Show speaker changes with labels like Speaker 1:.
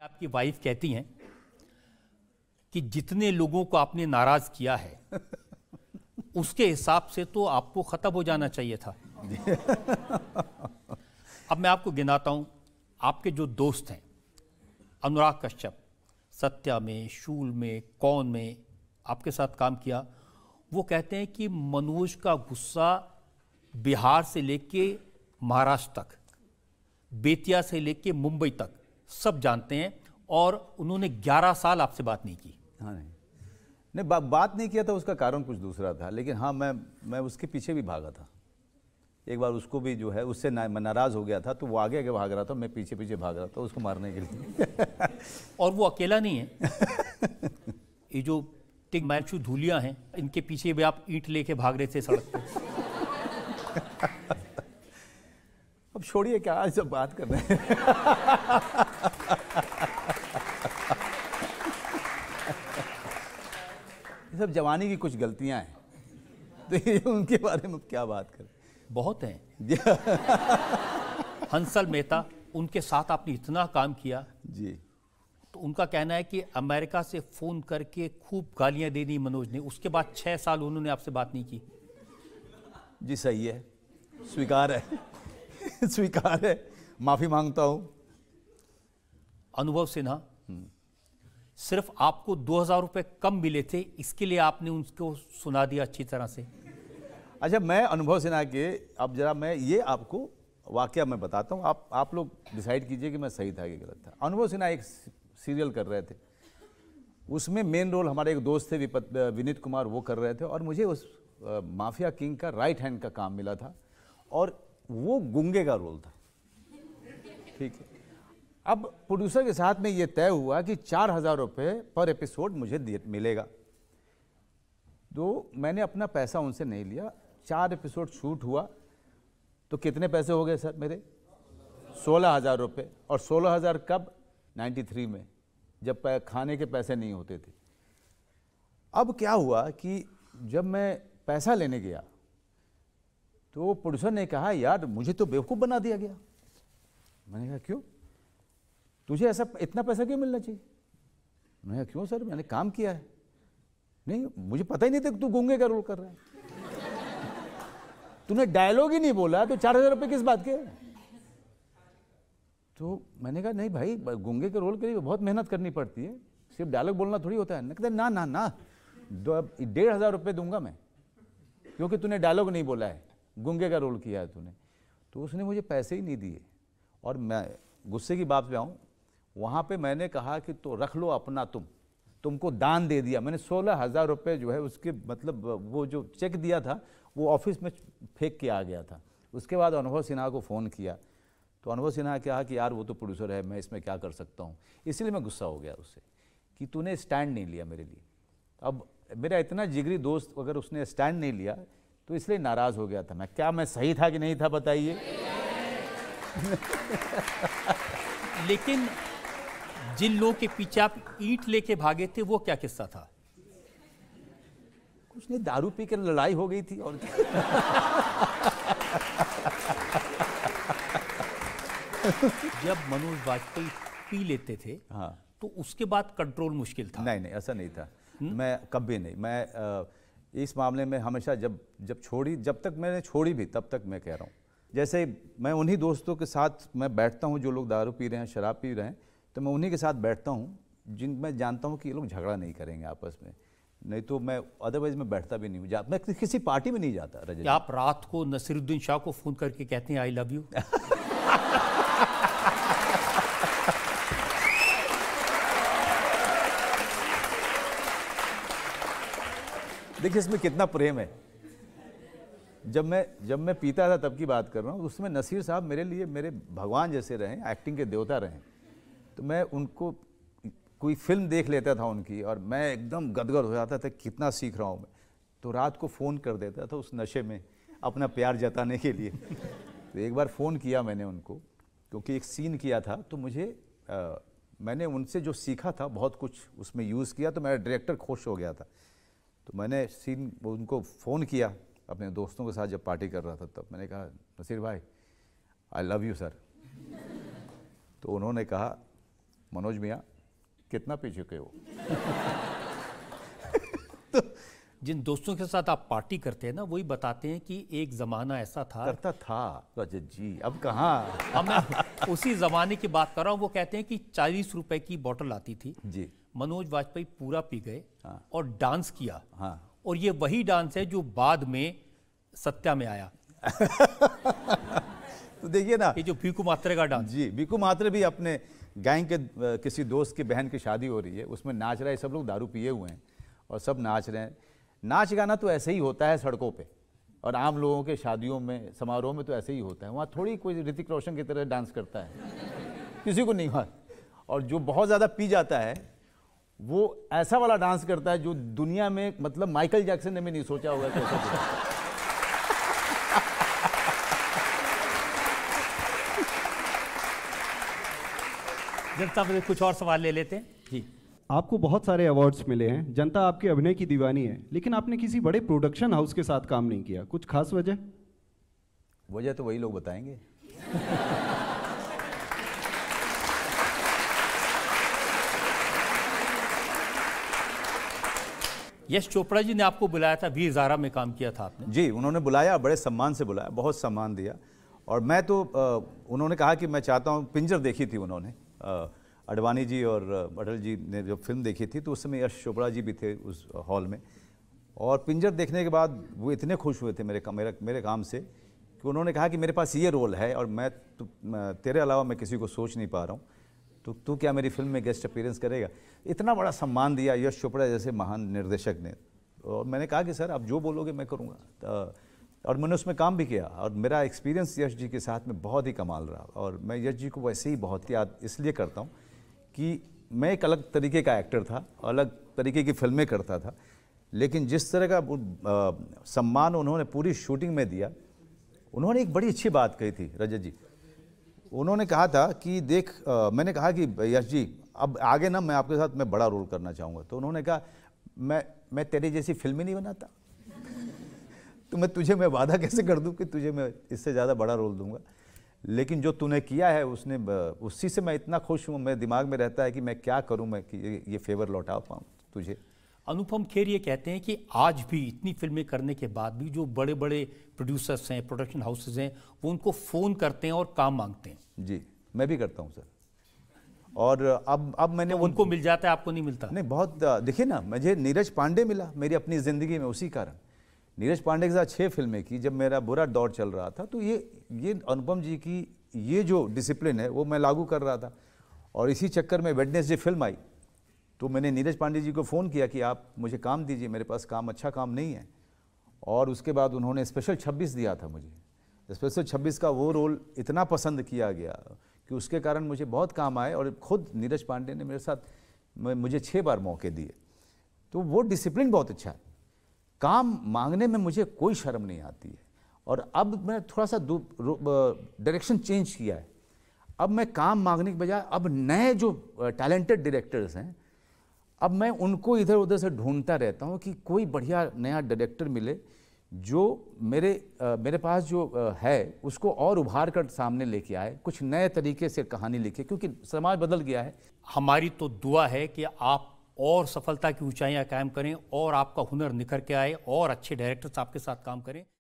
Speaker 1: आपकी वाइफ कहती हैं कि जितने लोगों को आपने नाराज किया है उसके हिसाब से तो आपको खत्म हो जाना चाहिए था। अब मैं आपको गिनाता हूं, आपके जो दोस्त हैं, अनुराग कश्यप, सत्या में, शूल में, कौन में आपके साथ काम किया, वो कहते हैं कि मनोज का गुस्सा बिहार से लेके महाराष्ट्र तक, बेतिया से लेके मुंबई तक सब जानते हैं, और उन्होंने 11 साल आपसे बात नहीं की।
Speaker 2: हाँ नहीं, बात नहीं किया था, उसका कारण कुछ दूसरा था, लेकिन हाँ मैं उसके पीछे भी भागा था। एक बार उसको भी जो है उससे नाराज़ हो गया था, तो वो आगे आगे भाग रहा था, मैं पीछे पीछे भाग रहा था उसको मारने के लिए।
Speaker 1: और वो अकेला नहीं है। ये जो टिग्मैचू धूलियाँ हैं, इनके पीछे भी आप ईंट लेके भाग रहे थे सड़क पे।
Speaker 2: अब छोड़िए, क्या आज सब बात कर रहे हैं। ये सब जवानी की कुछ गलतियां हैं, तो ये उनके बारे में क्या बात करें।
Speaker 1: बहुत हैं। हंसल मेहता, उनके साथ आपने इतना काम किया
Speaker 2: जी,
Speaker 1: तो उनका कहना है कि अमेरिका से फ़ोन करके खूब गालियां दे दी मनोज ने, उसके बाद 6 साल उन्होंने आपसे बात नहीं की।
Speaker 2: जी सही है, स्वीकार है। स्वीकार है, माफ़ी मांगता हूँ।
Speaker 1: अनुभव सिन्हा, सिर्फ आपको 2000 रुपये कम मिले थे, इसके लिए आपने उनको सुना दिया अच्छी तरह से।
Speaker 2: अच्छा, मैं अनुभव सिन्हा के, अब जरा मैं ये आपको वाकया मैं बताता हूँ, आप लोग डिसाइड कीजिए कि मैं सही था कि गलत था। अनुभव सिन्हा एक सीरियल कर रहे थे, उसमें मेन रोल हमारे एक दोस्त थे विनीत कुमार, वो कर रहे थे, और मुझे उस माफिया किंग का राइट हैंड का काम मिला था, और वो गूंगे का रोल था। ठीक है, अब प्रोड्यूसर के साथ में ये तय हुआ कि 4000 रुपये पर एपिसोड मुझे मिलेगा। तो मैंने अपना पैसा उनसे नहीं लिया, 4 एपिसोड शूट हुआ, तो कितने पैसे हो गए सर मेरे? 16,000 रुपये। और 16,000 कब? 93 में, जब खाने के पैसे नहीं होते थे। अब क्या हुआ कि जब मैं पैसा लेने गया तो प्रोड्यूसर ने कहा, यार मुझे तो बेवकूफ़ बना दिया गया। मैंने कहा क्यों? तुझे ऐसा इतना पैसा क्यों मिलना चाहिए? मैंने कहा क्यों सर, मैंने काम किया है। नहीं, मुझे पता ही नहीं था कि तू गूंगे का रोल कर रहा है। तूने डायलॉग ही नहीं बोला तो 4000 रुपये किस बात के? तो मैंने कहा नहीं भाई, गूंगे के रोल के लिए बहुत मेहनत करनी पड़ती है, सिर्फ डायलॉग बोलना थोड़ी होता है। कहते ना ना ना, 1500 रुपये दूंगा मैं, क्योंकि तूने डायलॉग नहीं बोला है, गूंगे का रोल किया है तूने। तो उसने मुझे पैसे ही नहीं दिए, और मैं गुस्से की बात पे आऊँ, वहाँ पे मैंने कहा कि तो रख लो अपना, तुमको दान दे दिया मैंने। 16,000 रुपये जो है उसके मतलब वो जो चेक दिया था वो ऑफिस में फेंक के आ गया था। उसके बाद अनुभव सिन्हा को फ़ोन किया, तो अनुभव सिन्हा ने कहा कि यार वो तो प्रोड्यूसर है, मैं इसमें क्या कर सकता हूँ। इसलिए मैं गुस्सा हो गया उससे कि तूने स्टैंड नहीं लिया मेरे लिए। अब मेरा इतना जिगरी दोस्त, अगर उसने स्टैंड नहीं लिया तो इसलिए नाराज़ हो गया था मैं। क्या मैं सही था कि नहीं था बताइए?
Speaker 1: लेकिन जिन लोगों के पीछे आप ईंट लेके भागे थे, वो क्या किस्सा था?
Speaker 2: कुछ नहीं, दारू पी कर लड़ाई हो गई थी, और
Speaker 1: जब मनोज वाजपेयी पी लेते थे,
Speaker 2: हाँ,
Speaker 1: तो उसके बाद कंट्रोल मुश्किल था।
Speaker 2: नहीं ऐसा नहीं था। मैं कभी नहीं, मैं इस मामले में हमेशा जब छोड़ी, जब तक मैंने छोड़ी भी तब तक मैं कह रहा हूँ, जैसे मैं उन्हीं दोस्तों के साथ मैं बैठता हूँ जो लोग दारू पी रहे हैं, शराब पी रहे हैं, तो मैं उन्हीं के साथ बैठता हूँ जिन मैं जानता हूँ कि ये लोग झगड़ा नहीं करेंगे आपस में, नहीं तो मैं अदरवाइज मैं बैठता भी नहीं हूँ, मैं किसी पार्टी में नहीं जाता। रजत,
Speaker 1: क्या आप रात को नसीरुद्दीन शाह को फ़ोन करके कहते हैं आई लव यू?
Speaker 2: देखिए इसमें कितना प्रेम है। जब मैं पीता था तब की बात कर रहा हूँ, उसमें नसीर साहब मेरे लिए मेरे भगवान जैसे रहे, एक्टिंग के देवता रहे। तो मैं उनको कोई फिल्म देख लेता था उनकी, और मैं एकदम गदगद हो जाता था, कितना सीख रहा हूँ मैं। तो रात को फ़ोन कर देता था उस नशे में अपना प्यार जताने के लिए। तो एक बार फ़ोन किया मैंने उनको, क्योंकि एक सीन किया था, तो मैंने उनसे जो सीखा था बहुत कुछ उसमें यूज़ किया, तो मेरा डायरेक्टर खुश हो गया था। तो मैंने सीन उनको फ़ोन किया अपने दोस्तों के साथ जब पार्टी कर रहा था, तब मैंने कहा नसीर भाई आई लव यू सर। तो उन्होंने कहा मनोज मियाँ कितना पी चुके हो?
Speaker 1: जिन दोस्तों के साथ आप पार्टी करते हैं ना, वही बताते हैं कि एक ज़माना ऐसा था।
Speaker 2: करता था रजत जी, अब कहाँ।
Speaker 1: अब मैं उसी ज़माने की बात कर रहा हूँ। वो कहते हैं कि 40 रुपए की बोतल आती थी
Speaker 2: जी।
Speaker 1: मनोज वाजपेयी पूरा पी गए
Speaker 2: हाँ।
Speaker 1: और डांस किया।
Speaker 2: हाँ।
Speaker 1: और ये वही डांस है जो बाद में सत्या में आया।
Speaker 2: तो देखिए ना,
Speaker 1: ये जो भीकू मात्रे का डांस।
Speaker 2: जी, भीकू मात्रे भी अपने गैंग के किसी दोस्त की बहन की शादी हो रही है, उसमें नाच रहे हैं, सब लोग दारू पिए हुए हैं और सब नाच रहे हैं। नाच गाना तो ऐसे ही होता है सड़कों पे, और आम लोगों के शादियों में, समारोह में तो ऐसे ही होता है। वहाँ थोड़ी कोई ऋतिक रोशन की तरह डांस करता है, किसी को नहीं हुआ। और जो बहुत ज़्यादा पी जाता है वो ऐसा वाला डांस करता है जो दुनिया में, मतलब माइकल जैक्सन ने भी नहीं सोचा होगा कैसा होगा।
Speaker 1: जनता में कुछ और सवाल ले लेते हैं जी।
Speaker 3: आपको बहुत सारे अवार्ड्स मिले हैं, जनता आपके अभिनय की दीवानी है, लेकिन आपने किसी बड़े प्रोडक्शन हाउस के साथ काम नहीं किया, कुछ खास वजह?
Speaker 2: वजह तो वही लोग बताएंगे।
Speaker 1: यश चोपड़ा जी ने आपको बुलाया था, वीर ज़ारा में काम किया था आपने।
Speaker 2: जी, उन्होंने बुलाया, बड़े सम्मान से बुलाया, बहुत सम्मान दिया। और मैं तो उन्होंने कहा कि मैं चाहता हूँ, पिंजर देखी थी उन्होंने, अडवाणी जी और अटल जी ने जब फिल्म देखी थी, तो उस समय यश चोपड़ा जी भी थे उस हॉल में। और पिंजर देखने के बाद वो इतने खुश हुए थे मेरे काम से कि उन्होंने कहा कि मेरे पास ये रोल है और मैं तेरे अलावा मैं किसी को सोच नहीं पा रहा हूँ, तो तू क्या मेरी फिल्म में गेस्ट अपीयरेंस करेगा। इतना बड़ा सम्मान दिया यश चोपड़ा जैसे महान निर्देशक ने। और मैंने कहा कि सर आप जो बोलोगे मैं करूँगा, और मैंने उसमें काम भी किया। और मेरा एक्सपीरियंस यश जी के साथ में बहुत ही कमाल रहा। और मैं यश जी को वैसे ही बहुत याद इसलिए करता हूँ कि मैं एक अलग तरीके का एक्टर था, अलग तरीके की फिल्में करता था, लेकिन जिस तरह का सम्मान उन्होंने पूरी शूटिंग में दिया। उन्होंने एक बड़ी अच्छी बात कही थी रजत जी। उन्होंने कहा था कि देख, मैंने कहा कि यश जी अब आगे ना मैं आपके साथ मैं बड़ा रोल करना चाहूँगा। तो उन्होंने कहा मैं तेरी जैसी फिल्म ही नहीं बनाता, तो मैं वादा कैसे कर दूं कि तुझे मैं इससे ज़्यादा बड़ा रोल दूंगा। लेकिन जो तूने किया है उसी से मैं इतना खुश हूँ। मेरे दिमाग में रहता है कि मैं क्या करूँ मैं कि ये फेवर लौटा पाऊँ तुझे।
Speaker 1: अनुपम खेर ये कहते हैं कि आज भी इतनी फिल्में करने के बाद भी जो बड़े बड़े प्रोड्यूसर्स हैं, प्रोडक्शन हाउसेज हैं, वो उनको फ़ोन करते हैं और काम मांगते हैं।
Speaker 2: जी, मैं भी करता हूँ सर। और अब मैंने
Speaker 1: तो उनको मिल जाता है, आपको नहीं मिलता?
Speaker 2: नहीं, बहुत देखिए ना, मुझे नीरज पांडे मिला मेरी अपनी ज़िंदगी में उसी कारण। नीरज पांडे के साथ 6 फिल्में की जब मेरा बुरा दौर चल रहा था। तो ये अनुपम जी की ये जो डिसिप्लिन है वो मैं लागू कर रहा था। और इसी चक्कर में वेडनेसडे फिल्म आई तो मैंने नीरज पांडे जी को फ़ोन किया कि आप मुझे काम दीजिए, मेरे पास अच्छा काम नहीं है। और उसके बाद उन्होंने स्पेशल 26 दिया था मुझे। स्पेशल 26 का वो रोल इतना पसंद किया गया कि उसके कारण मुझे बहुत काम आए। और खुद नीरज पांडे ने मेरे साथ मुझे 6 बार मौके दिए। तो वो डिसिप्लिन बहुत अच्छा है। काम मांगने में मुझे कोई शर्म नहीं आती है। और अब मैं थोड़ा सा डायरेक्शन चेंज किया है। अब मैं काम मांगने के बजाय अब नए जो टैलेंटेड डायरेक्टर्स हैं, अब मैं उनको इधर उधर से ढूंढता रहता हूँ कि कोई बढ़िया नया डायरेक्टर मिले जो मेरे पास जो है उसको और उभार कर सामने लेके आए, कुछ नए तरीके से कहानी लिखे, क्योंकि समाज बदल गया है।
Speaker 1: हमारी तो दुआ है कि आप और सफलता की ऊंचाइयां कायम करें और आपका हुनर निखर के आए और अच्छे डायरेक्टर्स आपके साथ काम करें।